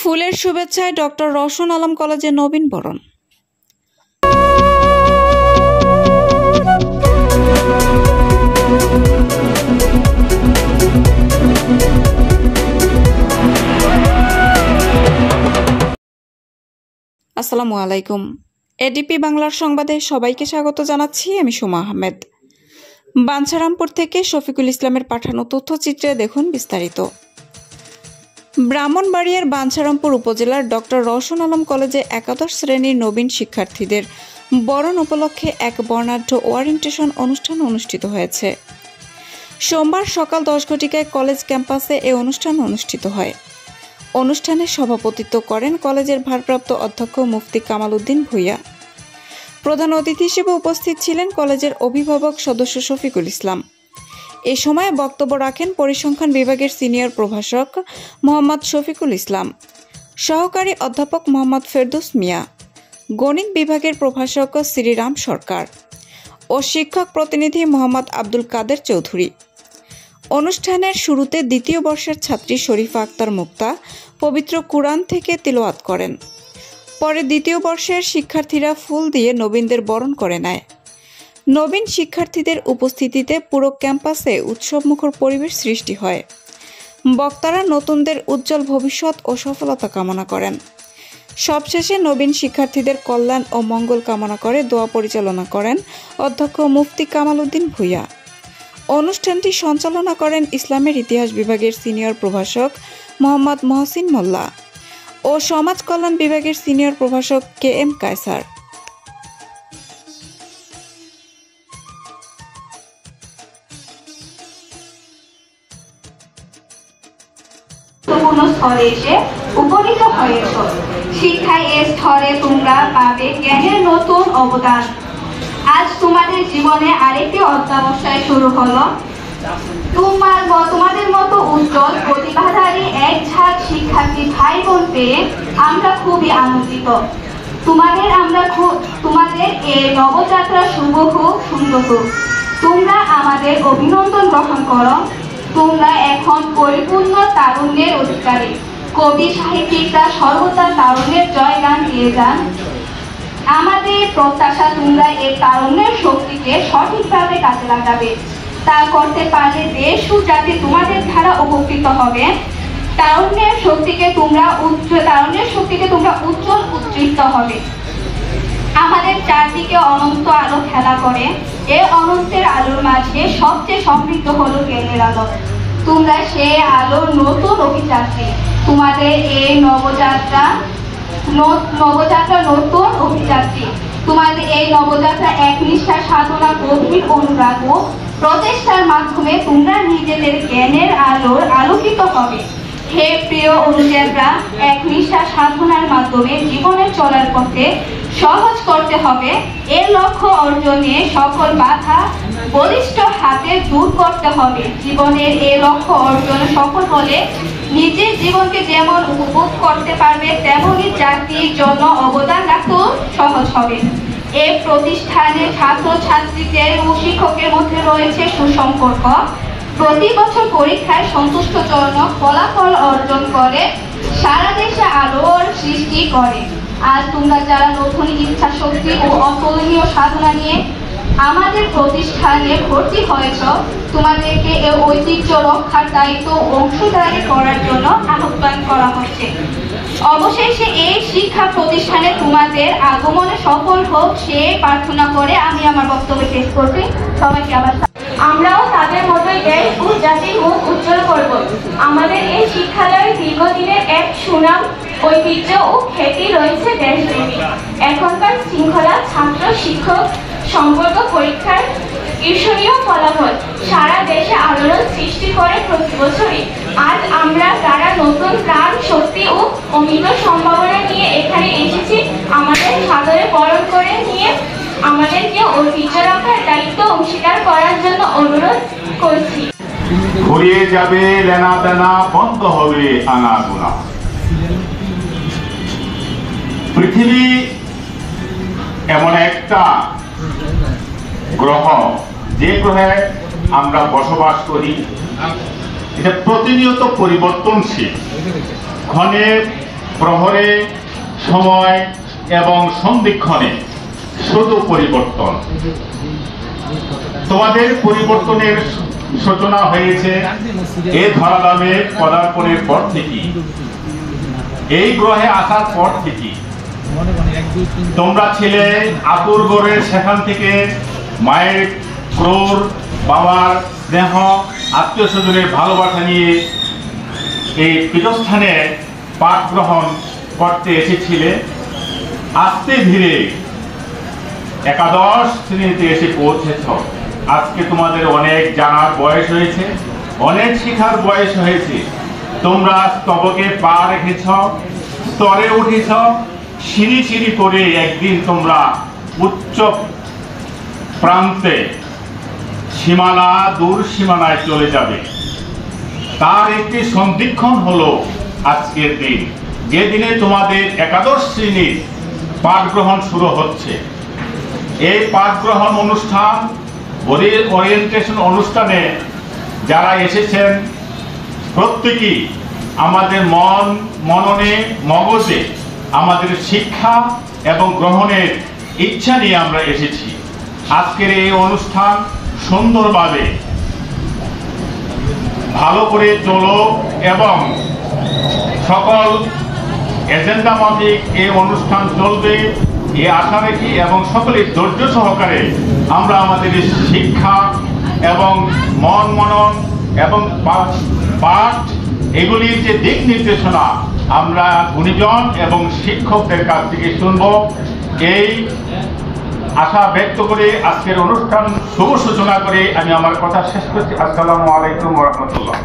ফুলের শুভেচ্ছায় ডক্টর রওশন আলম কলেজে নবীন বরণ। আসসালামু আলাইকুম। এডিপি বাংলার সংবাদে সবাইকে স্বাগত জানাচ্ছি। আমি সুমা আহমেদ। বাঞ্ছারামপুর থেকে শফিকুল ইসলামের পাঠানো তথ্যচিত্রে দেখুন বিস্তারিত। ব্রাহ্মণবাড়িয়ার বাঞ্ছারামপুর উপজেলার ডক্টর রওশন আলম কলেজে একাদশ শ্রেণীর নবীন শিক্ষার্থীদের বরণ উপলক্ষে এক বর্ণাঢ্য ওরিয়েন্টেশন অনুষ্ঠান অনুষ্ঠিত হয়েছে। সোমবার সকাল 10 ঘটিকায় কলেজ ক্যাম্পাসে এ অনুষ্ঠান অনুষ্ঠিত হয়। অনুষ্ঠানে সভাপতিত্ব করেন কলেজের ভারপ্রাপ্ত অধ্যক্ষ মুফতি কামাল উদ্দিন ভূঁইয়া। প্রধান অতিথি হিসেবে উপস্থিত ছিলেন কলেজের অভিভাবক সদস্য শফিকুল ইসলাম। এ সময় বক্তব্য রাখেন পরিসংখ্যান বিভাগের সিনিয়র প্রভাষক মোহাম্মদ শফিকুল ইসলাম, সহকারী অধ্যাপক মোহাম্মদ ফেরদৌস মিয়া, গণিত বিভাগের প্রভাষক শ্রীরাম সরকার ও শিক্ষক প্রতিনিধি মোহাম্মদ আব্দুল কাদের চৌধুরী। অনুষ্ঠানের শুরুতে দ্বিতীয় বর্ষের ছাত্রী শরীফা আক্তার মুক্তা পবিত্র কুরআন থেকে তিলাওয়াত করেন। পরে দ্বিতীয় বর্ষের শিক্ষার্থীরা ফুল দিয়ে নবীনদের বরণ করে নেয়। নবীন শিক্ষার্থীদের উপস্থিতিতে পুরো ক্যাম্পাসে উৎসবমুখর পরিবেশ সৃষ্টি হয়। বক্তারা নতুনদের উজ্জ্বল ভবিষ্যৎ ও সফলতা কামনা করেন। সবশেষে নবীন শিক্ষার্থীদের কল্যাণ ও মঙ্গল কামনা করে দোয়া পরিচালনা করেন অধ্যক্ষ মুফতি কামাল উদ্দিন ভূঁইয়া। অনুষ্ঠানটি সঞ্চালনা করেন ইসলামের ইতিহাস বিভাগের সিনিয়র প্রভাষক মোহাম্মদ মহসিন মোল্লা ও সমাজ কল্যাণ বিভাগের সিনিয়র প্রভাষক কে এম কায়সার। স্তরে এসে উপনীত হয়েছ। শিক্ষায় এ স্তরে তোমরা পাবে জ্ঞানের নতুন অবদান। আজ তোমাদের জীবনে আরেকটি অধ্যাবসায় শুরু হলো। তোমাদের মতো উজ্জ্বল প্রতিভাধারী এক ঝাঁক শিক্ষার্থী ভাই বোন পেয়ে আমরা খুবই আনন্দিত। তোমাদের এই নবযাত্রা শুভ হোক, সুন্দর হোক। তোমরা আমাদের অভিনন্দন গ্রহণ করো। তোমরা এখন পরিপূর্ণ তারুণ্যের অধিকারী। কবি সাহিত্যিকরা সর্বদা তারুণ্যের জয়গান দিয়ে যান। আমাদের প্রত্যাশা তোমরা এই তারুণ্যের শক্তিকে সঠিকভাবে কাজে লাগাবে। তা করতে পারলে দেশ ও জাতি তোমাদের দ্বারা উপকৃত হবে। তারুণ্যের শক্তিকে তোমরা উজ্জ্বল উজ্জীবিত হবে। আমাদের চারদিকে অনন্ত আলো খেলা করে। এই অনন্তের আলোর মাঝে সবচেয়ে সমৃদ্ধ হলো জ্ঞানের আলো। তোমরা সেই আলোর নতুন অভিযাত্রী। তোমাদের এই নবযাত্রা নতুন অভিযাত্রী। তোমাদের এই নবযাত্রা একনিষ্ঠা সাধনা, গভীর অনুরাগ ও প্রচেষ্টার মাধ্যমে তোমরা নিজেদের জ্ঞানের আলোর আলোকিত হবে। হে প্রিয় অনুযায়ীরা, একনিষ্ঠা সাধনার মাধ্যমে জীবনের চলার পথে সহজ করতে হবে। এর লক্ষ্য অর্জনে সকল বাধা বলিষ্ঠ হাতে দূর করতে হবে। জীবনের এই লক্ষ্য অর্জনে সফল হলে নিজের জীবনকে যেমন উপভোগ করতে পারবে, তেমনি জাতির জন্য অবদান রাখতেও সহজ হবে। এই প্রতিষ্ঠানে ছাত্রছাত্রীদের ও শিক্ষকের মধ্যে রয়েছে সুসম্পর্ক। প্রতি বছর পরীক্ষায় সন্তুষ্টজনক ফলাফল অর্জন করে সারা দেশে আলোর সৃষ্টি করে। আজ তোমরা যারা নতুন ইচ্ছা শক্তি ও অতুলনীয় সাধনা নিয়ে আমাদের প্রতিষ্ঠানে ভর্তি হয়েছ, তোমাদেরকে এই ঐতিহ্য রক্ষার দায়িত্ব অংশীদারি করার জন্য আহ্বান করা হচ্ছে। অবশেষে এই শিক্ষা প্রতিষ্ঠানে তোমাদের আগমনে সফল হোক সে প্রার্থনা করে আমি আমার বক্তব্য শেষ করছি। সবাইকে আবার আমরাও তাদের মতোই দেশ ও জাতির মুখ উজ্জ্বল করব। আমাদের এই দীর্ঘদিনের এক সুনাম, ঐতিহ্য ও খ্যাতি রয়েছে দেশব্যাপী। এখনকার শৃঙ্খলা, ছাত্র শিক্ষক সম্পর্ক, পরীক্ষার ঈর্ষণীয় ফলাফল সারা দেশে আলোড়ন সৃষ্টি করে প্রতি বছরই। আজ আমরা যারা নতুন প্রাণ, শক্তি ও অমিত সম্ভাবনা নিয়ে এখানে এসেছি, আমাদের সাদরে বরণ করে নিয়ে আমাদেরকে ঐতিহ্য রক্ষার দায়িত্ব অংশীদার করার জন্য অনুরোধ করছি। ঘুরিয়ে যাবে লেনা দেনা, বন্ধ হবে আনাগোনা। পৃথিবী এমন একটা গ্রহ, যে গ্রহে আমরা বসবাস করি, এটা প্রতিনিয়ত পরিবর্তনশীল। ক্ষণে প্রহরে, সময় এবং সন্ধিক্ষণে শুধু পরিবর্তন। তোমাদের পরিবর্তনের সূচনা হয়েছে এ ধরাধামে পদার্পণের পর থেকে, এই গ্রহে আসার পর থেকে। তোমরা ছিলে আতুর গড়ের, সেখান থেকে মায়ের ক্রোর, বাবার স্নেহ, আত্মীয় স্বজনের ভালোবাসা নিয়ে এই পীঠস্থানে পাঠ গ্রহণ করতে এসেছিলে। আস্তে ধীরে একাদশ শ্রেণীতে এসে পৌঁছেছ। আজকে তোমাদের অনেক জানার বয়স হয়েছে, অনেক শিখার বয়স হয়েছে। তোমরা স্তবকে পা রেখেছ, স্তরে উঠেছ, সিঁড়ি সিঁড়ি করে একদিন তোমরা উচ্চ প্রান্তে, সীমানা, দূর সীমানায় চলে যাবে। তার একটি সন্ধিক্ষণ হলো আজকের দিন, যে দিনে তোমাদের একাদশ শ্রেণীর পাঠ গ্রহণ শুরু হচ্ছে। এই পাঠ গ্রহণ অনুষ্ঠান, ওরিয়েন্টেশন অনুষ্ঠানে যারা এসেছেন প্রত্যেকেই আমাদের মননে, মগজে আমাদের শিক্ষা এবং গ্রহণের ইচ্ছা নিয়ে আমরা এসেছি। আজকের এই অনুষ্ঠান সুন্দরভাবে ভালো করে চলো এবং সকল এজেন্ডা মাফিক এই অনুষ্ঠান চলবে এই আশা রাখি, এবং সকলে ধৈর্য সহকারে আমরা আমাদের শিক্ষা এবং মনন এবং পাঠ এগুলির যে দিক নির্দেশনা আমরা গুণীজন এবং শিক্ষকদের কাছ থেকে শুনব, এই আশা ব্যক্ত করে আজকের অনুষ্ঠান শুভ সূচনা করে আমি আমার কথা শেষ করছি। আসসালামু আলাইকুম ওয়া রাহমাতুল্লাহ।